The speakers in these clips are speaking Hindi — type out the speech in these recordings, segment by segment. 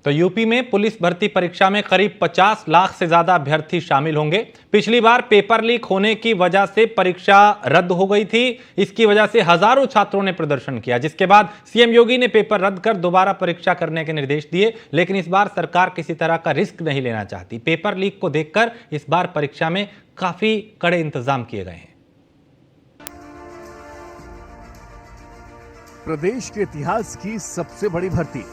तो यूपी में पुलिस भर्ती परीक्षा में करीब 50 लाख से ज्यादा अभ्यर्थी शामिल होंगे। पिछली बार पेपर लीक होने की वजह से परीक्षा रद्द हो गई थी। इसकी वजह से हजारों छात्रों ने प्रदर्शन किया, जिसके बाद सीएम योगी ने पेपर रद्द कर दोबारा परीक्षा करने के निर्देश दिए। लेकिन इस बार सरकार किसी तरह का रिस्क नहीं लेना चाहती। पेपर लीक को देखकर इस बार परीक्षा में काफी कड़े इंतजाम किए गए हैं। प्रदेश के इतिहास की सबसे बड़ी भर्ती,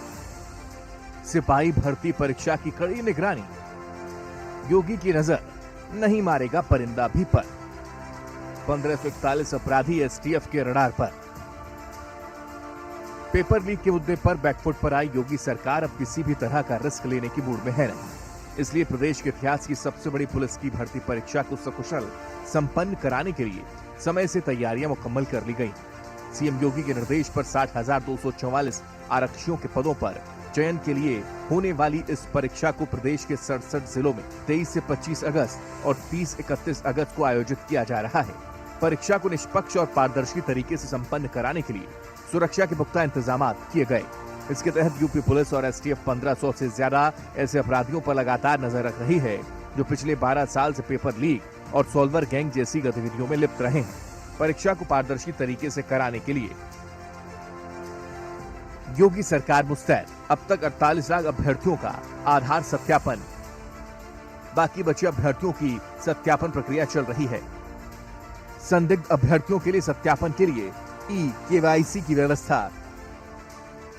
सिपाही भर्ती परीक्षा की कड़ी निगरानी। योगी की नजर नहीं मारेगा परिंदा भी पर। 1541 अपराधी एसटीएफ के रडार पर। पेपर लीक के मुद्दे पर बैकफुट पर आई योगी सरकार अब किसी भी तरह का रिस्क लेने की मूड में है नहीं। इसलिए प्रदेश के इतिहास की सबसे बड़ी पुलिस की भर्ती परीक्षा को सकुशल संपन्न कराने के लिए समय से तैयारियां मुकम्मल कर ली गई। सीएम योगी के निर्देश पर 60,244 आरक्षियों के पदों पर चयन के लिए होने वाली इस परीक्षा को प्रदेश के 67 जिलों में 23 से 25 अगस्त और 30-31 अगस्त को आयोजित किया जा रहा है। परीक्षा को निष्पक्ष और पारदर्शी तरीके से संपन्न कराने के लिए सुरक्षा के पुख्ता इंतजाम किए गए। इसके तहत यूपी पुलिस और एसटीएफ 1500 से ज्यादा ऐसे अपराधियों पर लगातार नजर रख रही है जो पिछले 12 साल से पेपर लीक और सॉल्वर गैंग जैसी गतिविधियों में लिप्त रहे हैं। परीक्षा को पारदर्शी तरीके से कराने के लिए योगी सरकार मुस्तैद। अब तक 48 लाख अभ्यर्थियों का आधार सत्यापन, बाकी बचे अभ्यर्थियों की सत्यापन प्रक्रिया चल रही है। संदिग्ध अभ्यर्थियों के लिए सत्यापन के लिए केवाईसी की व्यवस्था।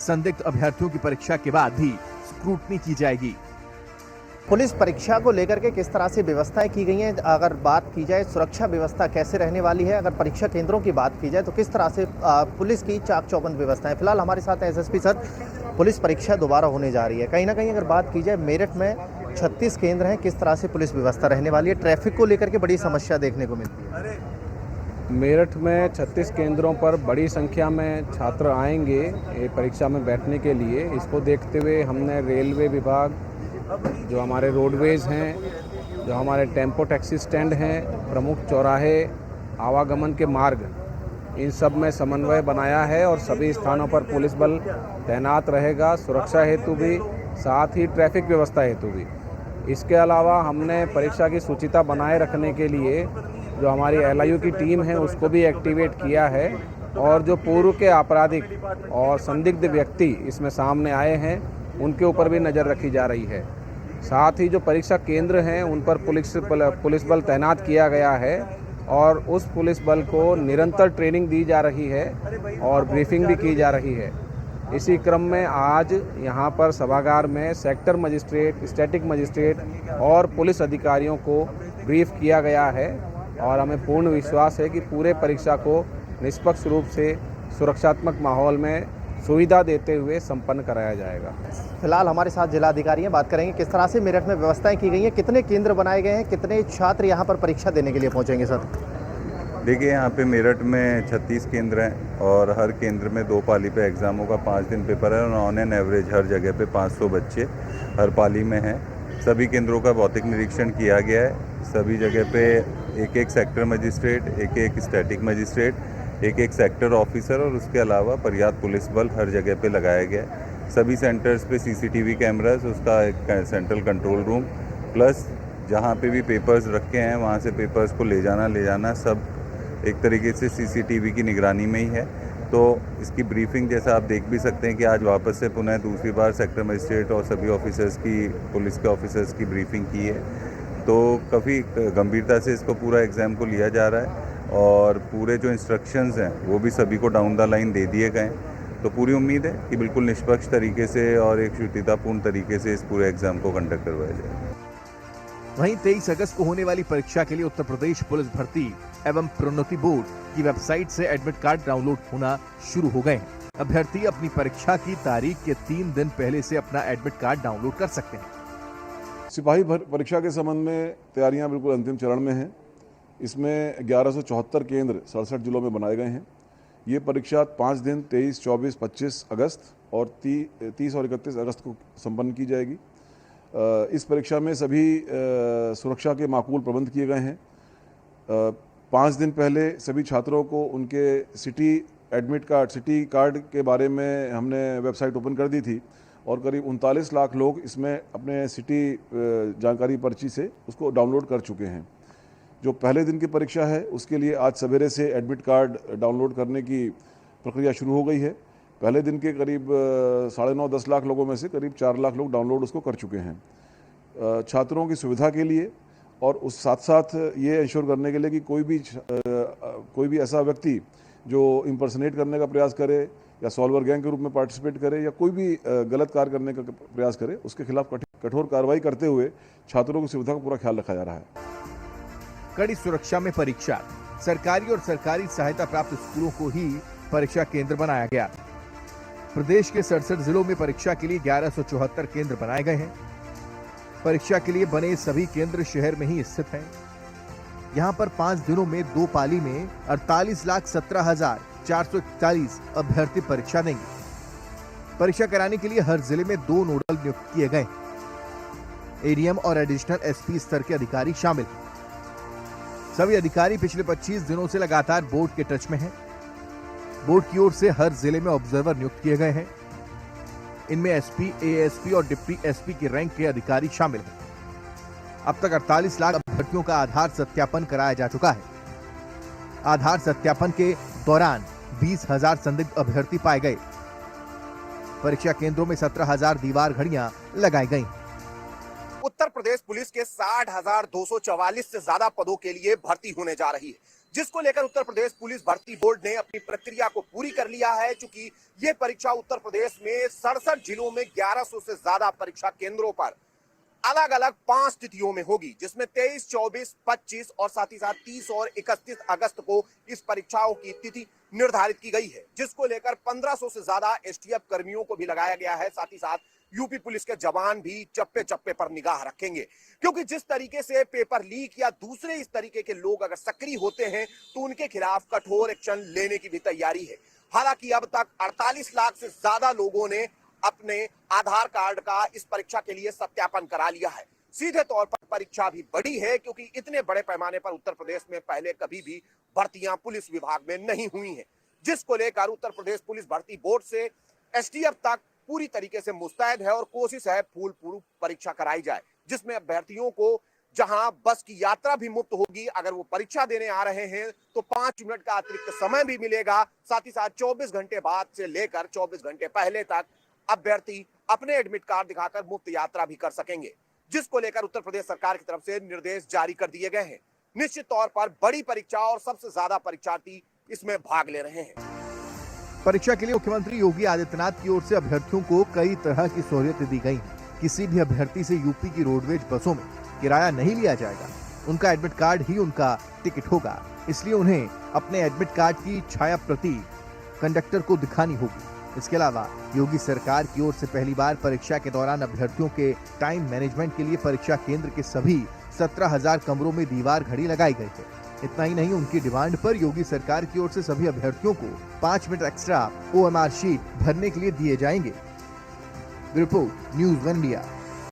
संदिग्ध अभ्यर्थियों की परीक्षा के बाद भी स्क्रूटनी की जाएगी। पुलिस परीक्षा को लेकर के किस तरह से व्यवस्थाएं की गई हैं? अगर बात की जाए सुरक्षा व्यवस्था कैसे रहने वाली है, अगर परीक्षा केंद्रों की बात की जाए तो किस तरह से पुलिस की चाक चौबंद व्यवस्थाएं? फिलहाल हमारे साथ एसएसपी सर, पुलिस परीक्षा दोबारा होने जा रही है। कहीं ना कहीं अगर बात की जाए मेरठ में 36 केंद्र हैं, किस तरह से पुलिस व्यवस्था रहने वाली है? ट्रैफिक को लेकर के बड़ी समस्या देखने को मिलती है। मेरठ में 36 केंद्रों पर बड़ी संख्या में छात्र आएंगे ये परीक्षा में बैठने के लिए। इसको देखते हुए हमने रेलवे विभाग, जो हमारे रोडवेज हैं, जो हमारे टेम्पो टैक्सी स्टैंड हैं, प्रमुख चौराहे, आवागमन के मार्ग, इन सब में समन्वय बनाया है और सभी स्थानों पर पुलिस बल तैनात रहेगा, सुरक्षा हेतु भी, साथ ही ट्रैफिक व्यवस्था हेतु भी। इसके अलावा हमने परीक्षा की शुचिता बनाए रखने के लिए जो हमारी एलआईयू की टीम है उसको भी एक्टिवेट किया है और जो पूर्व के आपराधिक और संदिग्ध व्यक्ति इसमें सामने आए हैं उनके ऊपर भी नज़र रखी जा रही है। साथ ही जो परीक्षा केंद्र हैं उन पर पुलिस बल तैनात किया गया है और उस पुलिस बल को निरंतर ट्रेनिंग दी जा रही है और ब्रीफिंग भी की जा रही है। इसी क्रम में आज यहाँ पर सभागार में सेक्टर मजिस्ट्रेट, स्टैटिक मजिस्ट्रेट और पुलिस अधिकारियों को ब्रीफ किया गया है और हमें पूर्ण विश्वास है कि पूरे परीक्षा को निष्पक्ष रूप से सुरक्षात्मक माहौल में सुविधा देते हुए संपन्न कराया जाएगा। फिलहाल हमारे साथ जिलाधिकारी हैं, बात करेंगे किस तरह से मेरठ में व्यवस्थाएं की गई हैं, कितने केंद्र बनाए गए हैं, कितने छात्र यहाँ पर परीक्षा देने के लिए पहुँचेंगे सर? देखिए, यहाँ पे मेरठ में 36 केंद्र हैं और हर केंद्र में 2 पाली पे एग्ज़ाम होगा। 5 दिन पेपर है और ऑन एन एवरेज हर जगह पे 500 बच्चे हर पाली में हैं। सभी केंद्रों का भौतिक निरीक्षण किया गया है। सभी जगह पे एक सेक्टर मजिस्ट्रेट, एक स्टैटिक मजिस्ट्रेट, एक सेक्टर ऑफिसर और उसके अलावा पर्याप्त पुलिस बल हर जगह पे लगाया गया है। सभी सेंटर्स पे सीसीटीवी कैमरास, उसका एक सेंट्रल कंट्रोल रूम, प्लस जहाँ पे भी पेपर्स रखे हैं वहाँ से पेपर्स को ले जाना सब एक तरीके से सीसीटीवी की निगरानी में ही है। तो इसकी ब्रीफिंग जैसा आप देख भी सकते हैं कि आज वापस से पुनः दूसरी बार सेक्टर मजिस्ट्रेट और सभी ऑफिसर्स की, पुलिस के ऑफिसर्स की ब्रीफिंग की है। तो काफ़ी गंभीरता से इसको पूरा एग्ज़ाम को लिया जा रहा है और पूरे जो इंस्ट्रक्शंस हैं वो भी सभी को डाउन द लाइन दे दिए गए। तो पूरी उम्मीद है कि बिल्कुल निष्पक्ष तरीके से और एक शुचितापूर्ण तरीके से इस पूरे एग्ज़ाम को कंडक्ट करवाया जाए। वहीं 23 अगस्त को होने वाली परीक्षा के लिए उत्तर प्रदेश पुलिस भर्ती एवं प्रोन्नति बोर्ड की वेबसाइट से एडमिट कार्ड डाउनलोड होना शुरू हो गए हैं। अभ्यर्थी अपनी परीक्षा की तारीख के 3 दिन पहले से अपना एडमिट कार्ड डाउनलोड कर सकते हैं। सिपाही परीक्षा के संबंध में तैयारियां बिल्कुल अंतिम चरण में हैं। इसमें 1174 केंद्र 67 जिलों में बनाए गए हैं। ये परीक्षा 5 दिन 23, 24, 25 अगस्त और 30 और 31 अगस्त को संपन्न की जाएगी। इस परीक्षा में सभी सुरक्षा के माकूल प्रबंध किए गए हैं। 5 दिन पहले सभी छात्रों को उनके city admit card, city card के बारे में हमने वेबसाइट ओपन कर दी थी और करीब 39 लाख लोग इसमें अपने सिटी जानकारी पर्ची से उसको डाउनलोड कर चुके हैं। जो पहले दिन की परीक्षा है उसके लिए आज सवेरे से एडमिट कार्ड डाउनलोड करने की प्रक्रिया शुरू हो गई है। पहले दिन के करीब 9.5-10 लाख लोगों में से करीब 4 लाख लोग डाउनलोड उसको कर चुके हैं। छात्रों की सुविधा के लिए और उस साथ साथ ये इंश्योर करने के लिए कि कोई भी ऐसा व्यक्ति जो इम्पर्सनेट करने का प्रयास करे या सॉल्वर गैंग के रूप में पार्टिसिपेट करे या कोई भी गलत कार्य करने का प्रयास करे, उसके खिलाफ कठोर कार्रवाई करते हुए छात्रों की सुविधा का पूरा ख्याल रखा जा रहा है। कड़ी सुरक्षा में परीक्षा, सरकारी और सरकारी सहायता प्राप्त स्कूलों को ही परीक्षा केंद्र बनाया गया। प्रदेश के 67 जिलों में परीक्षा के लिए 1174 केंद्र बनाए गए हैं। परीक्षा के लिए बने सभी केंद्र शहर में ही स्थित हैं। यहां पर 5 दिनों में 2 पाली में 48,17,441 अभ्यर्थी परीक्षा देंगे। परीक्षा कराने के लिए हर जिले में 2 नोडल नियुक्त किए गए। एडीएम और एडिशनल एसपी स्तर के अधिकारी शामिल हैं। सभी अधिकारी पिछले 25 दिनों से लगातार बोर्ड के टच में हैं। बोर्ड की ओर से हर जिले में ऑब्जर्वर नियुक्त किए गए हैं। इनमें एसपी, एएसपी और डिप्टी एसपी की रैंक के अधिकारी शामिल हैं। अब तक 48 लाख अभ्यर्थियों का आधार सत्यापन कराया जा चुका है। आधार सत्यापन के दौरान 20,000 संदिग्ध अभ्यर्थी पाए गए। परीक्षा केंद्रों में 17,000 दीवार घड़ियां लगाई गई। उत्तर प्रदेश पुलिस के 60,244 से ज्यादा पदों के लिए भर्ती होने जा रही है, जिसको लेकर उत्तर प्रदेश पुलिस भर्ती बोर्ड ने अपनी प्रक्रिया को पूरी कर लिया है। चूंकि ये परीक्षा उत्तर प्रदेश में 67 जिलों में 1100 से ज्यादा परीक्षा केंद्रों पर अलग अलग 5 तिथियों में होगी, जिसमें 23, 24, 25 और साथ ही साथ 30 और 31 अगस्त को इस परीक्षाओं की तिथि निर्धारित की गई है, जिसको लेकर 1500 से ज्यादा एसटीएफ कर्मियों को भी लगाया गया है। साथ ही साथ यूपी पुलिस के जवान भी चप्पे चप्पे पर निगाह रखेंगे, क्योंकि जिस तरीके से पेपर लीक या दूसरे इस तरीके के लोग अगर सक्रिय होते हैं तो उनके खिलाफ कठोर एक्शन लेने की भी तैयारी है। हालांकि अब तक 48 लाख से ज्यादा लोगों ने अपने आधार कार्ड का इस परीक्षा के लिए सत्यापन करा लिया है। सीधे तौर पर परीक्षा भी बड़ी है, क्योंकि इतने बड़े पैमाने पर उत्तर प्रदेश में पहले कभी भी भर्तियां पुलिस विभाग में नहीं हुई हैं, जिसको लेकर उत्तर प्रदेश पुलिस भर्ती बोर्ड से एसटीएफ तक पूरी तरीके से मुस्तैद है और कोशिश है फूल प्रूफ परीक्षा कराई जाए, जिसमें अभ्यर्थियों को जहां बस की यात्रा भी मुफ्त होगी। अगर वो परीक्षा देने आ रहे हैं तो 5 मिनट का अतिरिक्त समय भी मिलेगा। साथ ही साथ 24 घंटे बाद से लेकर 24 घंटे पहले तक अभ्यर्थी अपने एडमिट कार्ड दिखाकर मुफ्त यात्रा भी कर सकेंगे, जिसको लेकर उत्तर प्रदेश सरकार की तरफ से निर्देश जारी कर दिए गए हैं। निश्चित तौर पर बड़ी परीक्षा और सबसे ज्यादा परीक्षार्थी इसमें भाग ले रहे हैं। परीक्षा के लिए मुख्यमंत्री योगी आदित्यनाथ की ओर से अभ्यर्थियों को कई तरह की सहूलियतें दी गई। किसी भी अभ्यर्थी से यूपी की रोडवेज बसों में किराया नहीं लिया जाएगा। उनका एडमिट कार्ड ही उनका टिकट होगा, इसलिए उन्हें अपने एडमिट कार्ड की छाया प्रति कंडक्टर को दिखानी होगी। इसके अलावा योगी सरकार की ओर से पहली बार परीक्षा के दौरान अभ्यर्थियों के टाइम मैनेजमेंट के लिए परीक्षा केंद्र के सभी 17,000 कमरों में दीवार घड़ी लगाई गई है। इतना ही नहीं, उनकी डिमांड पर योगी सरकार की ओर से सभी अभ्यर्थियों को 5 मिनट एक्स्ट्रा OMR शीट भरने के लिए दिए जाएंगे। Report news 1 India.